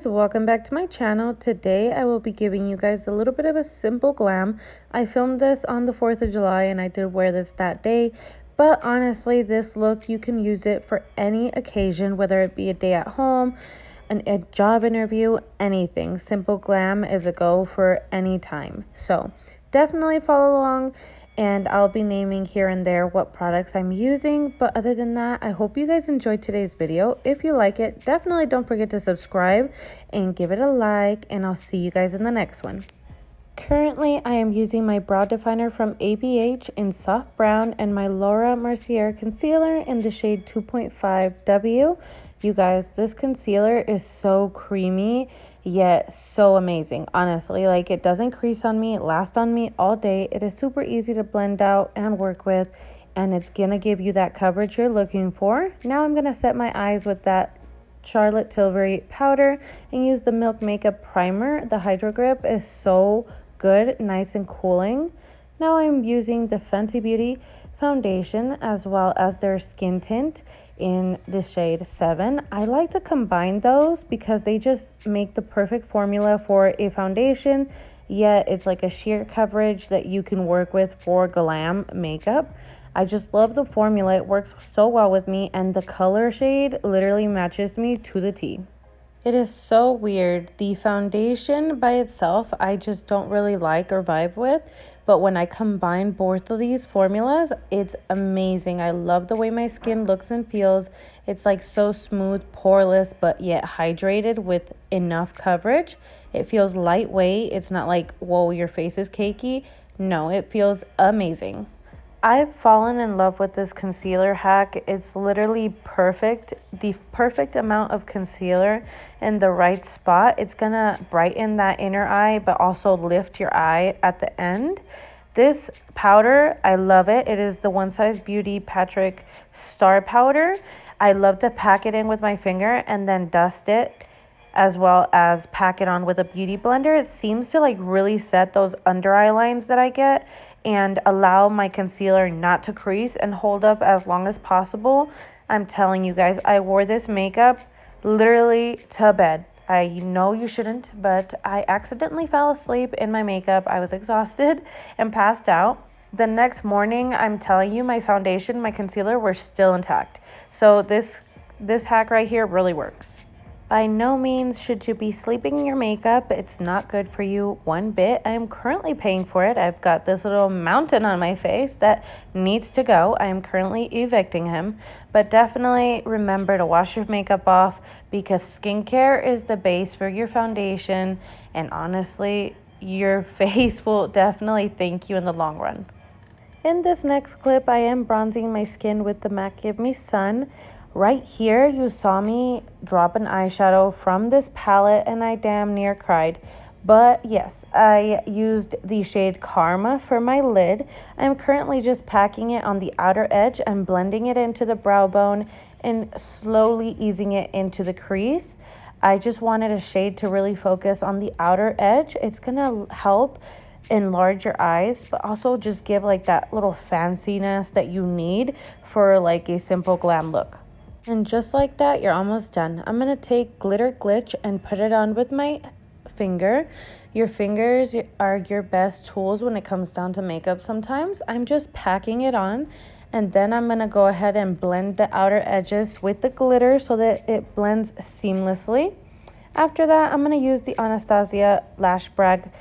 guys, welcome back to my channel. Today I will be giving you guys a little bit of a simple glam. I filmed this on the 4th of July and I did wear this that day, but honestly this look you can use it for any occasion, whether it be a day at home, a job interview, anything. Simple glam is a go for any time. So definitely follow along, and I'll be naming here and there what products I'm using. But other than that, I hope you guys enjoyed today's video. If you like it, definitely don't forget to subscribe and give it a like, and I'll see you guys in the next one. Currently, I am using my brow definer from ABH in soft brown and my Laura Mercier concealer in the shade 2.5W. You guys, this concealer is so creamy yet so amazing. Honestly, like, it doesn't crease on me, it lasts on me all day. It is super easy to blend out and work with, and it's gonna give you that coverage you're looking for. Now I'm gonna set my eyes with that Charlotte Tilbury powder and use the Milk Makeup Primer. The Hydro Grip is so good, nice and cooling. Now I'm using the Fenty Beauty foundation as well as their skin tint in the shade 7. I like to combine those because they just make the perfect formula for a foundation, yet it's like a sheer coverage that you can work with for glam makeup. I just love the formula. It works so well with me, and the color shade literally matches me to the T. It is so weird. The foundation by itself, I just don't really like or vibe with. But when I combine both of these formulas, it's amazing. I love the way my skin looks and feels. It's like so smooth, poreless, but yet hydrated with enough coverage. It feels lightweight. It's not like, whoa, your face is cakey. No, it feels amazing. I've fallen in love with this concealer hack. It's literally perfect. The perfect amount of concealer in the right spot. It's gonna brighten that inner eye, but also lift your eye at the end. This powder, I love it. It is the One Size Beauty Patrick Star Powder. I love to pack it in with my finger and then dust it, as well as pack it on with a beauty blender. It seems to like really set those under eye lines that I get and allow my concealer not to crease and hold up as long as possible. I'm telling you guys, I wore this makeup literally to bed. I know you shouldn't, but I accidentally fell asleep in my makeup. I was exhausted and passed out. The next morning, I'm telling you, my foundation, my concealer were still intact. So this hack right here really works. By no means should you be sleeping in your makeup. It's not good for you one bit. I am currently paying for it. I've got this little mountain on my face that needs to go. I am currently evicting him. But definitely remember to wash your makeup off, because skincare is the base for your foundation. And honestly, your face will definitely thank you in the long run. In this next clip, I am bronzing my skin with the MAC Give Me Sun. Right here, you saw me drop an eyeshadow from this palette and I damn near cried. But yes, I used the shade Karma for my lid. I'm currently just packing it on the outer edge and blending it into the brow bone and slowly easing it into the crease. I just wanted a shade to really focus on the outer edge. It's gonna help enlarge your eyes, but also just give like that little fanciness that you need for like a simple glam look. And just like that, you're almost done. I'm going to take Glitter Glitch and put it on with my finger. Your fingers are your best tools when it comes down to makeup sometimes. I'm just packing it on, and then I'm going to go ahead and blend the outer edges with the glitter so that it blends seamlessly. After that, I'm going to use the Anastasia Lash Brag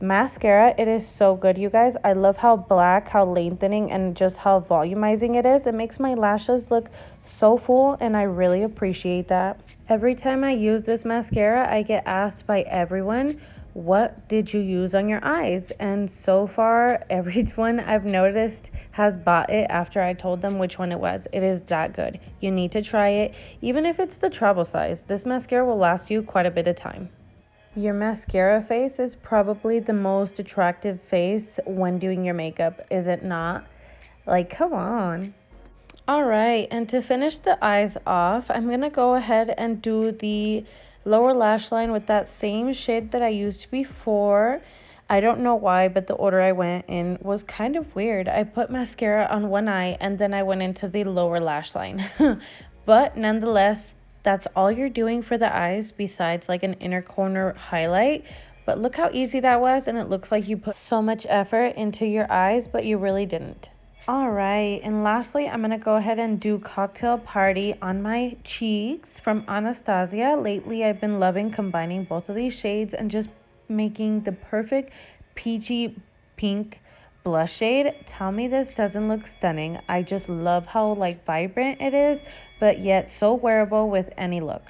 mascara. It is so good, you guys. I love how black, how lengthening, and just how volumizing it is. It makes my lashes look so full, and I really appreciate that. Every time I use this mascara, I get asked by everyone, what did you use on your eyes? And so far, everyone I've noticed has bought it after I told them which one it was. It is that good. You need to try it. Even if it's the travel size, this mascara will last you quite a bit of time. Your mascara face is probably the most attractive face when doing your makeup, is it not? Like, come on. Alright, and to finish the eyes off, I'm going to go ahead and do the lower lash line with that same shade that I used before. I don't know why, but the order I went in was kind of weird. I put mascara on one eye and then I went into the lower lash line. But nonetheless, That's all you're doing for the eyes besides like an inner corner highlight. But look how easy that was, and it looks like you put so much effort into your eyes, but you really didn't. All right, and lastly, I'm gonna go ahead and do Cocktail Party on my cheeks from Anastasia. Lately, I've been loving combining both of these shades and just making the perfect peachy pink blush shade. Tell me this doesn't look stunning. I just love how like vibrant it is, but yet so wearable with any look.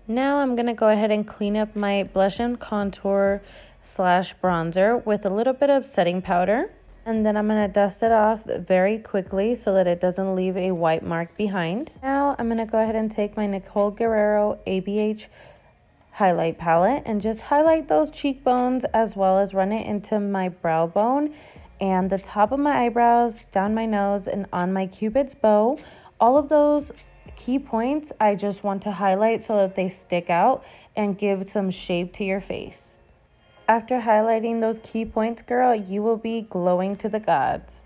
Now I'm gonna go ahead and clean up my blush and contour slash bronzer with a little bit of setting powder. And then I'm going to dust it off very quickly so that it doesn't leave a white mark behind. Now I'm going to go ahead and take my Nicole Guerrero ABH highlight palette and just highlight those cheekbones as well as run it into my brow bone and the top of my eyebrows, down my nose, and on my cupid's bow. All of those key points I just want to highlight so that they stick out and give some shape to your face. After highlighting those key points, girl, you will be glowing to the gods.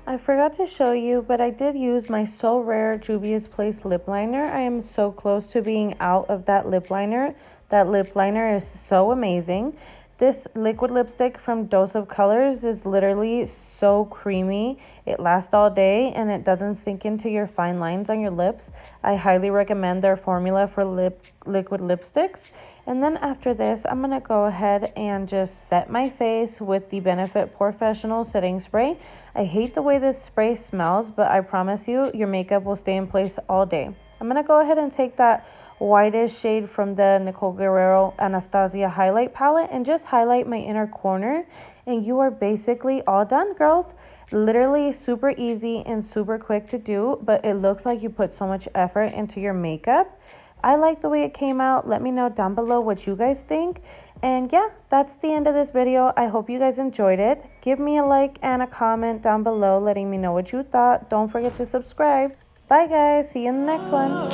I forgot to show you, but I did use my So Rare Juvia's Place lip liner. I am so close to being out of that lip liner. That lip liner is so amazing. This liquid lipstick from Dose of Colors is literally so creamy. It lasts all day and it doesn't sink into your fine lines on your lips. I highly recommend their formula for liquid lipsticks. And then after this, I'm going to go ahead and just set my face with the Benefit Professional Setting Spray. I hate the way this spray smells, but I promise you, your makeup will stay in place all day. I'm going to go ahead and take that whitish shade from the Nicole Guerrero Anastasia highlight palette and just highlight my inner corner, and you are basically all done, girls. Literally super easy and super quick to do, but it looks like you put so much effort into your makeup. I like the way it came out. Let me know down below what you guys think. And yeah, that's the end of this video. I hope you guys enjoyed it. Give me a like and a comment down below letting me know what you thought. Don't forget to subscribe. Bye guys, see you in the next one.